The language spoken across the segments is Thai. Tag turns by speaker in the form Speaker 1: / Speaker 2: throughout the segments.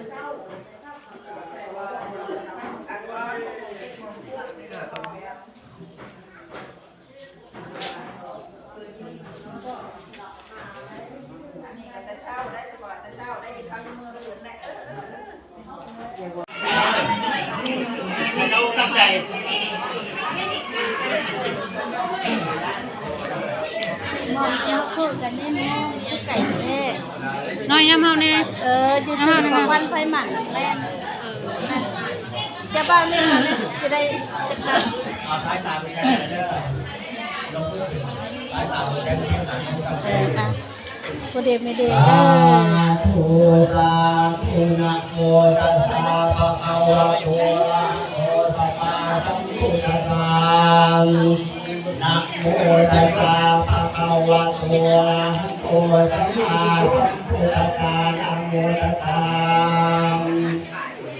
Speaker 1: แต่เศร้าได้ก่อนแต่เศร้าได้ยินเขายังมือมาถึงได้
Speaker 2: เราตั้งใจ
Speaker 3: มองเจ้าคู่กันแน่ๆชุดไก่แท้
Speaker 4: น้อยย้ำเฮาแน่
Speaker 3: อยู่ที่ของวันไฟหมันแม่จะบ้านนี่มันจะได้จะทำ
Speaker 2: เอาสายตาไปใช้เด้อลงมือสายตาไปใช้เด้อ
Speaker 3: โคเดไม่เด้
Speaker 2: ภูราภูนะโมตัสสะภะคะวะโตอะระหะโตสัมมาสัมพุทธัสสะนะโมตัสสะภะคะวะโตอะระหะโตสัมมาสัมพุทธัสสะนะโมตัสสะ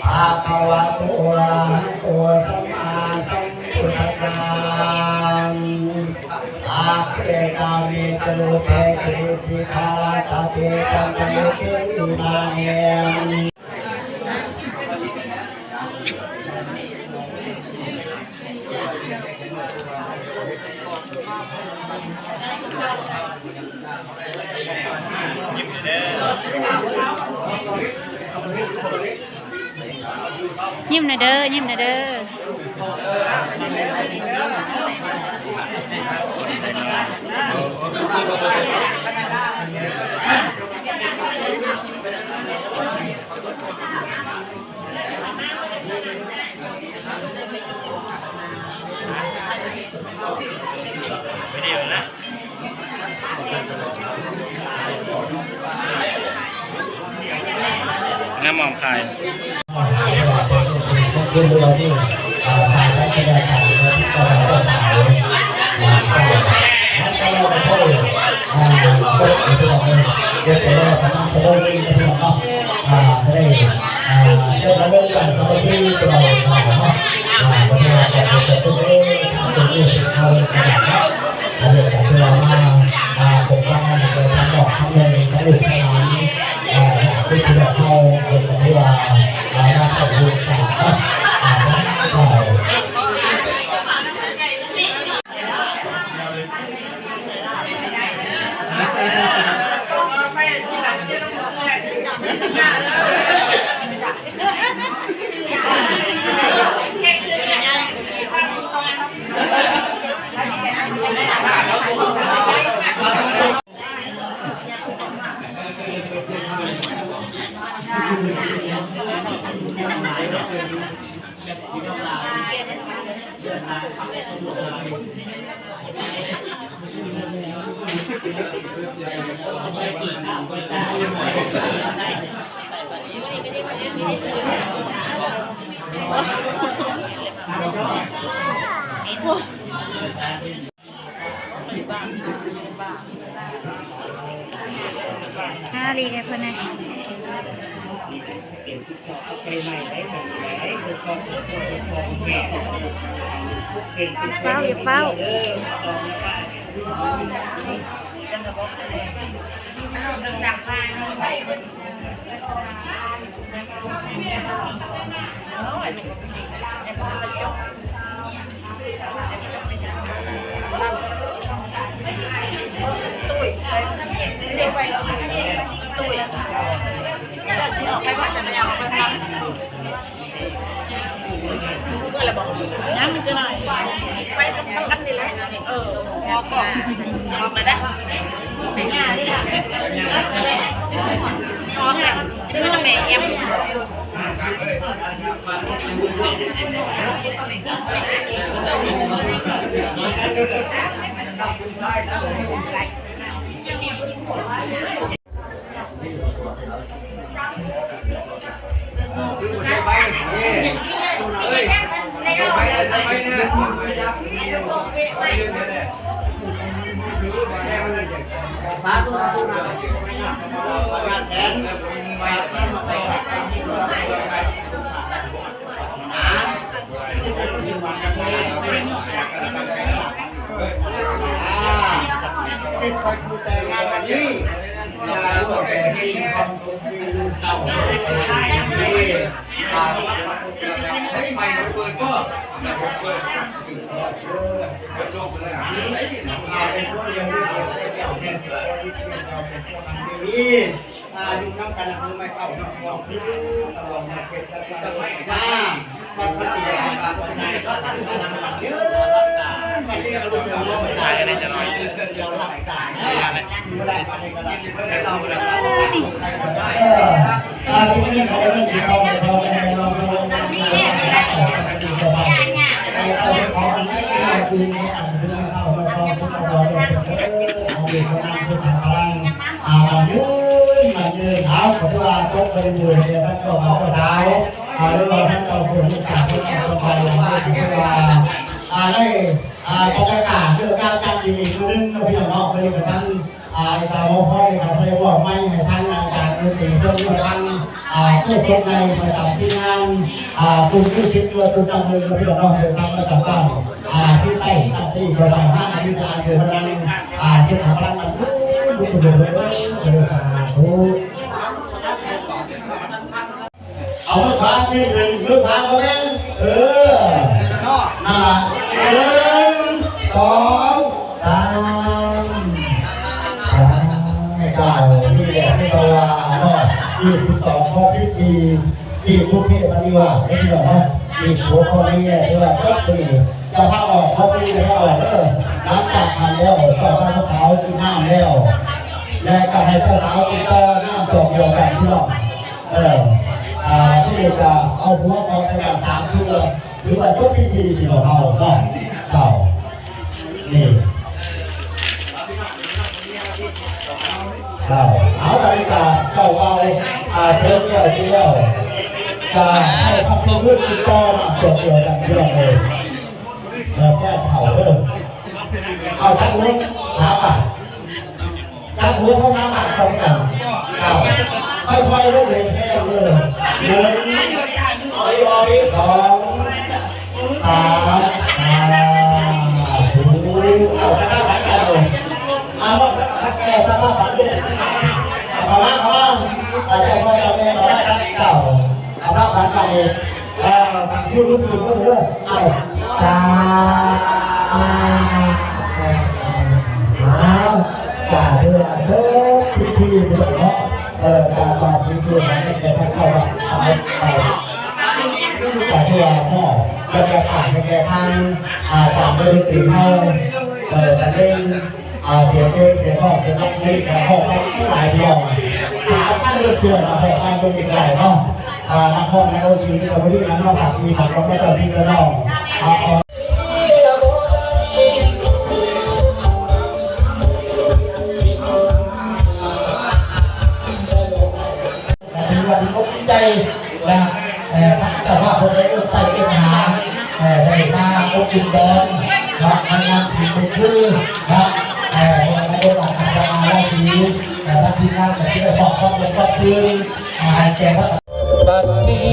Speaker 2: ภะคะวะโตอะระหะโตสัมมาสัมพุทธัสสะอาเปกามิจโลเปกิสิกาตาเปกังเมเกวิมาเน
Speaker 4: ยิ้มหน่อยเด้อยิ้มหน่อยเด้อ
Speaker 5: ไม่ดีนะน้ำมองใคร
Speaker 2: คือเราที่ถ่ายได้แสดงถ่ายแล้วที่เราต้องถ่ายแล้วก็เราไปช่วยช่วยที่เราเดี๋ยวเราทำให้เราได้ที่เราได้เจ้าเรื่องการทำที่เราวันนี้เราจะเป็นตัวเองเป็นผู้สื่อข่าวนะครับเราจะที่เรามาปกป้องโดยทั้งหมดทั้งเลยทั้งหมดทั้งนั้นที่เราเข้าเป็นที่ว่าเราต้องดูกัน
Speaker 4: ลีได้คนไหนเฝ้าอย่าเฝ้า
Speaker 1: ดังๆมาไปตุ้ยเด็กไปแล้วตุ้ยที่ออกไปว่าจะไม่เอาไปทำเมื่อไรบอกน้ำมันจะหน่อยไปทำกันนี่แหละพอก่อนสอบเลยนะแต่งงานนี่ค่ะสอบเนี่ยสิเป็นแม่แอม
Speaker 2: สาธุสาธุนะงานแสนสิบสักคูแต่งานวันนี้อย่าบอกแต่ที่ความรู้เก่า นี่อยู่น้ำกันคือไม่เข้าน้ำบอกนี่ตลอดมาเก็บแล้วก็ไม่ได้มันปฏิบัติการเป็นไงก็ตั้งกำลังหลักเยอะมันเรียกรู้ว่าไม่ได้อะไรจะน้อยเกินเราหลักการไม่ได้ปฏิบัติการไม่ได้เราเลยที่นี่เขาไม่มีเราไม่เราไม่เราไม่เราไม่เขาไม่ได้ดูไม่อ่านดูเขาไม่เขาไม่เขาเอาอยู่ข้างหน้าข้างหลังยืนมันยืนเท้าขอตัวตกไปอยู่เนี่ยท่านก็เอาเท้าแล้วเราท่านเอาคนที่ขาดที่ขาดไปไม่ถึงเวลาได้ประกาศเรื่องการจัดดีคือนึงพี่น้องไปกับท่านตาพ่อในการใช้ว่าไม่ให้ท่านการดนตรีเพื่อที่ท่านผู้ชมในประจำที่งานคุณผู้คิดตัวคุณจำเลยพี่น้องเดินทางประจำบ้านที่ใต้ตั้งที่ประจำห้างที่การเดินทางที่ทำพลังมันดูดูเอาไปฟังนิดหนึ่งคือฟังเขาเองนั่นแหละ1 2 3เก้านี่แหละที่เราว่า22ข้อ14ที่ผู้ที่ปฏิบัติไม่เกี่ยวนะอีกหัวข้อนี้ที่ว่าก็คือจะพาออกเขาซื้อจะพาออกน้ำจับมาแล้วก็พาเขากินน้ำแล้วและการให้เจ้าสาวกินก็น้ำจบเดียวกันที่เราที่จะเอาหัวเอาใส่กัน3เพื่อหรือว่าทุกพิธีที่เราเอาเนาะเก่านี่เอาบรรยากาศเข้าเอาเที่ยวจะให้พักพื้นที่ต่อมาจบเดียวกันที่เราเลยแล้วแก้เผาเลยเอาจับหัวหาป่ะจับหัวเขาหาป่ะตรงกันค่อยๆเล่นเลยแค่เลย1 2 3เอาจะได้ไหมกันเลยเอาถ้าแกถ้าฝันด้วยเอาละอาจจะไม่เอาแน่เอาได้ครับเก่าเอาละฝันไปผู้รู้สึกก็เลยเอาจ่าเรือพิธีเนาะการมาพิธีนั้นจะให้เข้ามาไปจ่าเรือเนาะจะผ่านแก่ทางต่างประเทศเขาจะเล่นเสียข้อเสียต้องมีแต่ข้อที่หลายเดียว3,000เดือนไปทางตรงอีกหลายเนาะนักข้อนักโอชีที่เราไม่ได้งานนอกจากที่ผักก็ไม่ต้องที่กระดองแต่ที่วันที่เขาใจนะแต่ว่าคนได้ใส่เก็บหาได้มาอบอุ่นเดินนะทำงานสิ่งเป็นชื่อนะในโอกาสทำงานได้ดีและทีมงานจะช่วยบอกความเป็นความจริงแก่บัดนี้